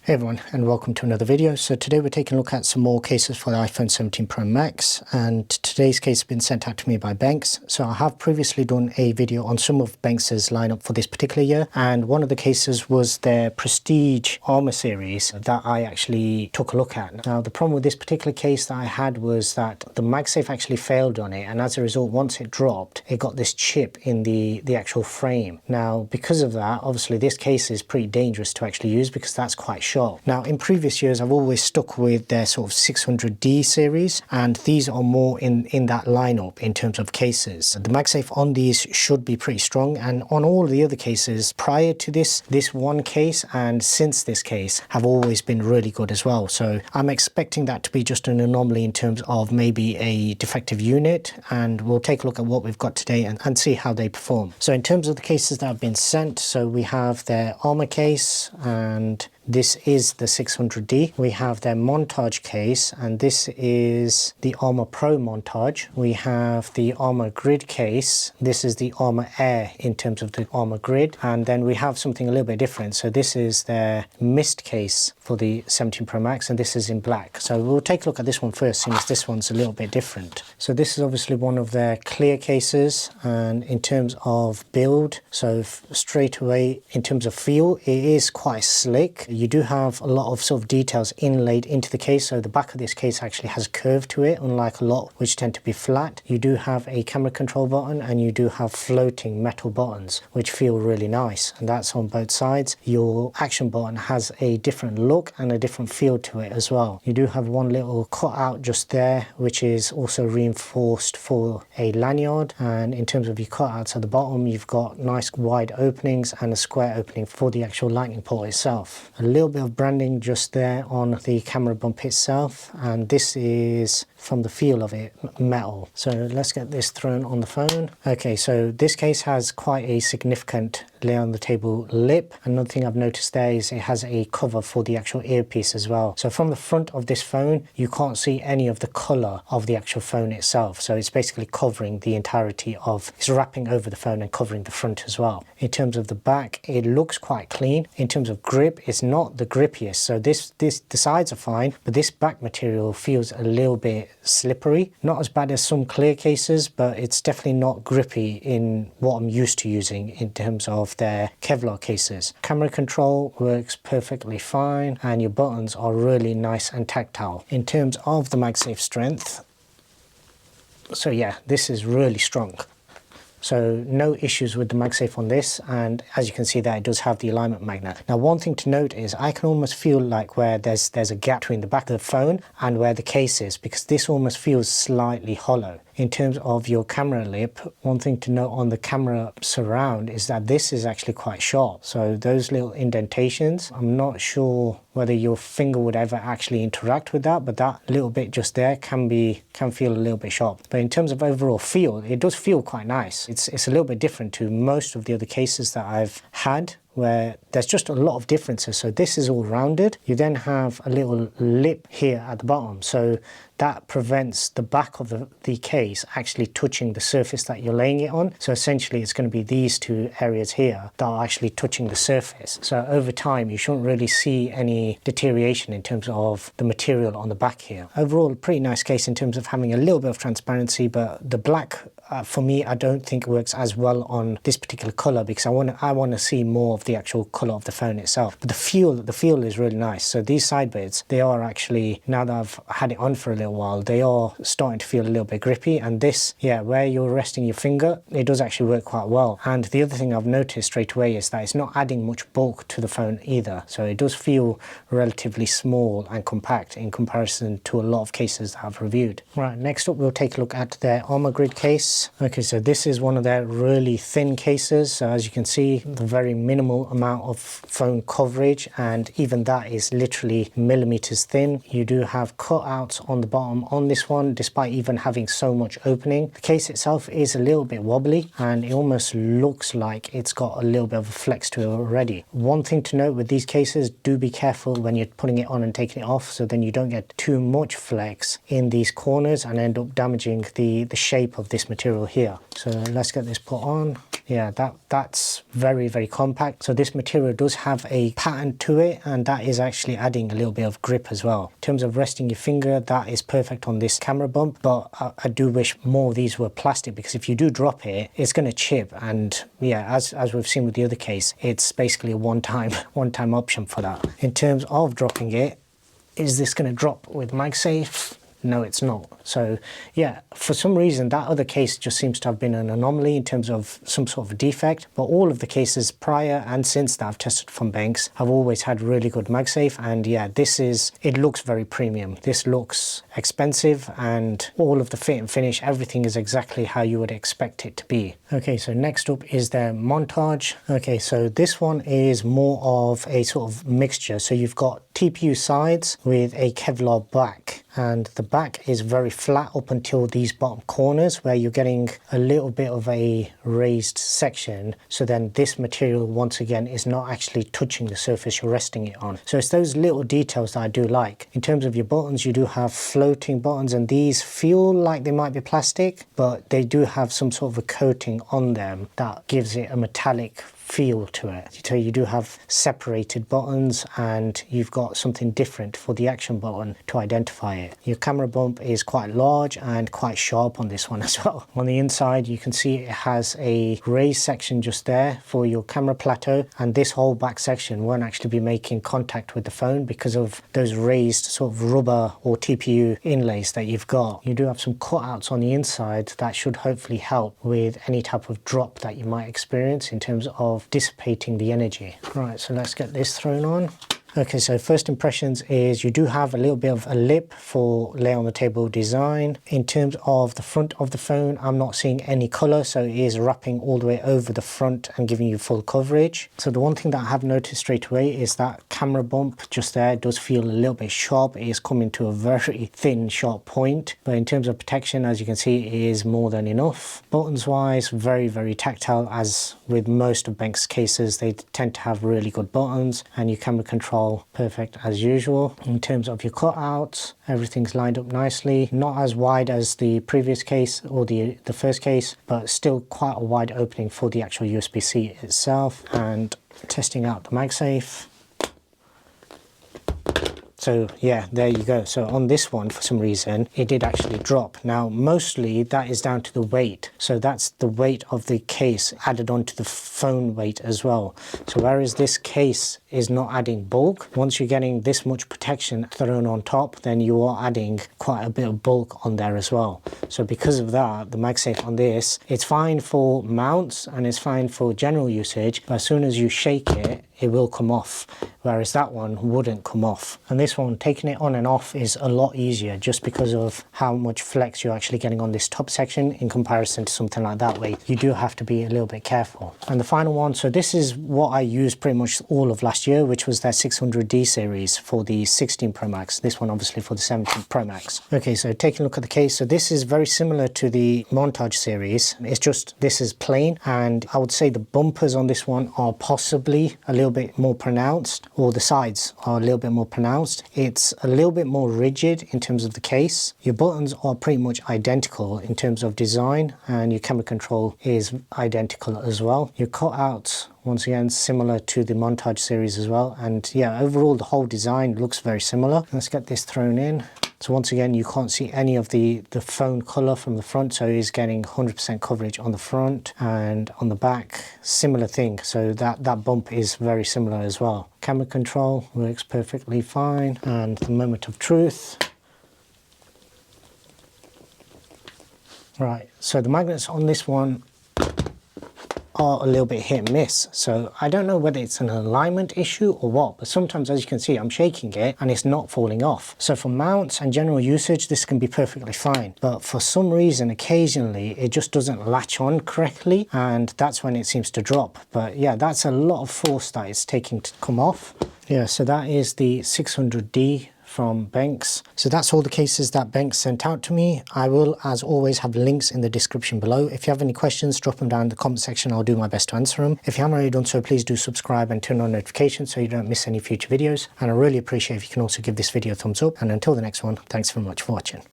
Hey everyone, and welcome to another video. So today we're taking a look at some more cases for the iPhone 17 Pro Max, and today's case has been sent out to me by Benks. So I have previously done a video on some of Benks's lineup for this particular year, and one of the cases was their Prestige Armor series that I actually took a look at. Now the problem with this particular case that I had was that the MagSafe actually failed on it, and as a result, once it dropped, it got this chip in the actual frame. Now because of that, obviously this case is pretty dangerous to actually use because that's quite sharp. Now in previous years I've always stuck with their sort of 600D series, and these are more in that lineup in terms of cases. The MagSafe on these should be pretty strong, and on all the other cases prior to this one case and since this case have always been really good as well. So I'm expecting that to be just an anomaly in terms of maybe a defective unit, and we'll take a look at what we've got today and see how they perform. So in terms of the cases that have been sent, so we have their Armor case, and this is the 600D. We have their Montage case, and this is the Armor Pro Montage. We have the Armor Grid case. This is the Armor Air in terms of the Armor Grid. And then we have something a little bit different. So this is their Mist case for the 17 Pro Max, and this is in black. So we'll take a look at this one first, since this one's a little bit different. So this is obviously one of their clear cases, and in terms of build, so straight away in terms of feel, it is quite slick. You do have a lot of sort of details inlaid into the case, so the back of this case actually has a curve to it, unlike a lot which tend to be flat. You do have a camera control button, and you do have floating metal buttons which feel really nice, and that's on both sides. Your action button has a different look and a different feel to it as well. You do have one little cutout just there which is also reinforced for a lanyard, and in terms of your cutouts at the bottom, you've got nice wide openings and a square opening for the actual lightning port itself. A little bit of branding just there on the camera bump itself, and this is, from the feel of it, metal. So let's get this thrown on the phone. Okay, so this case has quite a significant lay on the table lip. Another thing I've noticed there is it has a cover for the actual earpiece as well. So from the front of this phone, you can't see any of the color of the actual phone itself. So it's basically covering the entirety of, it's wrapping over the phone and covering the front as well. In terms of the back, it looks quite clean. In terms of grip, it's not the grippiest. So the sides are fine, but this back material feels a little bit slippery. Not as bad as some clear cases, but it's definitely not grippy in what I'm used to using in terms of their Kevlar cases. Camera control works perfectly fine, and your buttons are really nice and tactile. In terms of the MagSafe strength, so yeah, this is really strong. So no issues with the MagSafe on this, and as you can see there, it does have the alignment magnet. Now one thing to note is I can almost feel like where there's a gap between the back of the phone and where the case is, because this almost feels slightly hollow. In terms of your camera lip, one thing to note on the camera surround is that this is actually quite sharp. So those little indentations, I'm not sure whether your finger would ever actually interact with that, but that little bit just there can feel a little bit sharp. But in terms of overall feel, it does feel quite nice. It's a little bit different to most of the other cases that I've had, where there's just a lot of differences. So this is all rounded. You then have a little lip here at the bottom, so that prevents the back of the case actually touching the surface that you're laying it on. So essentially it's going to be these two areas here that are actually touching the surface. So over time you shouldn't really see any deterioration in terms of the material on the back here. Overall, a pretty nice case in terms of having a little bit of transparency, but the black for me, I don't think it works as well on this particular color, because I want to see more of the actual color of the phone itself. But the feel is really nice. So these side bits, they are actually, now that I've had it on for a little while, they are starting to feel a little bit grippy. And this, yeah, where you're resting your finger, it does actually work quite well. And the other thing I've noticed straight away is that it's not adding much bulk to the phone either. So it does feel relatively small and compact in comparison to a lot of cases that I've reviewed. Right, next up we'll take a look at their Armor Grid case. Okay, so this is one of their really thin cases. So as you can see, the very minimal amount of phone coverage, and even that is literally millimeters thin. You do have cutouts on the bottom on this one, despite even having so much opening. The case itself is a little bit wobbly, and it almost looks like it's got a little bit of a flex to it already. One thing to note with these cases, do be careful when you're putting it on and taking it off, so then you don't get too much flex in these corners and end up damaging the shape of this material here. So let's get this put on. yeah, that's very, very compact. So this material does have a pattern to it, and that is actually adding a little bit of grip as well. In terms of resting your finger, that is perfect on this camera bump, but I do wish more of these were plastic, because if you do drop it, it's going to chip. And yeah, as we've seen with the other case, it's basically a one-time option for that. In terms of dropping it, is this going to drop with MagSafe? No, it's not. So yeah, for some reason that other case just seems to have been an anomaly in terms of some sort of defect, but all of the cases prior and since that I've tested from Benks have always had really good MagSafe. And yeah, it looks very premium. This looks expensive, and all of the fit and finish, everything is exactly how you would expect it to be. Okay, so next up is their montage. Okay, so this one is more of a sort of mixture. So you've got TPU sides with a Kevlar back, and the back is very flat up until these bottom corners where you're getting a little bit of a raised section. So then this material once again is not actually touching the surface you're resting it on. So it's those little details that I do like. In terms of your buttons, you do have floating buttons, and these feel like they might be plastic, but they do have some sort of a coating on them that gives it a metallic feel to it. So you do have separated buttons, and you've got something different for the action button to identify it. Your camera bump is quite large and quite sharp on this one as well. On the inside you can see it has a raised section just there for your camera plateau, and this whole back section won't actually be making contact with the phone because of those raised sort of rubber or TPU inlays that you've got. You do have some cutouts on the inside that should hopefully help with any type of drop that you might experience in terms of dissipating the energy. Right, so let's get this thrown on. Okay, so first impressions is you do have a little bit of a lip for lay on the table design. In terms of the front of the phone, I'm not seeing any color, so it is wrapping all the way over the front and giving you full coverage. So the one thing that I have noticed straight away is that camera bump just there does feel a little bit sharp. It is coming to a very thin, sharp point, but in terms of protection, as you can see, it is more than enough. Buttons wise, very, very tactile. As with most of Benks cases, they tend to have really good buttons, and your camera control perfect as usual. In terms of your cutouts, everything's lined up nicely. Not as wide as the previous case or the first case, but still quite a wide opening for the actual USB-C itself. And testing out the MagSafe. So yeah, there you go. So on this one, for some reason, it did actually drop. Now, mostly that is down to the weight. So that's the weight of the case added onto the phone weight as well. So whereas this case is not adding bulk, once you're getting this much protection thrown on top, then you are adding quite a bit of bulk on there as well. So because of that, the MagSafe on this, it's fine for mounts and it's fine for general usage, but as soon as you shake it, it will come off, whereas that one wouldn't come off. And this one, taking it on and off is a lot easier just because of how much flex you're actually getting on this top section in comparison to something like that, where you do have to be a little bit careful. And the final one, so this is what I used pretty much all of last year, which was their 600D series for the 16 Pro Max. This one obviously for the 17 Pro Max. Okay, so taking a look at the case, so this is very similar to the Montage series. It's just this is plain, and I would say the bumpers on this one are possibly a little bit more pronounced, or the sides are a little bit more pronounced. It's a little bit more rigid in terms of the case. Your buttons are pretty much identical in terms of design, and your camera control is identical as well. Your cutouts, once again, similar to the Montage series as well. And yeah, overall the whole design looks very similar. Let's get this thrown in. So once again, you can't see any of the phone color from the front, so it's getting 100% coverage on the front, and on the back, similar thing. So that bump is very similar as well. Camera control works perfectly fine. And the moment of truth. Right, so the magnets on this one are a little bit hit and miss. So I don't know whether it's an alignment issue or what, but sometimes, as you can see, I'm shaking it and it's not falling off. So for mounts and general usage, this can be perfectly fine. But for some reason, occasionally, it just doesn't latch on correctly, and that's when it seems to drop. But yeah, that's a lot of force that it's taking to come off. Yeah, so that is the 600D from Benks. So that's all the cases that Benks sent out to me. I will, as always, have links in the description below. If you have any questions, drop them down in the comment section. I'll do my best to answer them. If you haven't already done so, please do subscribe and turn on notifications so you don't miss any future videos. And I really appreciate if you can also give this video a thumbs up. And until the next one, thanks very much for watching.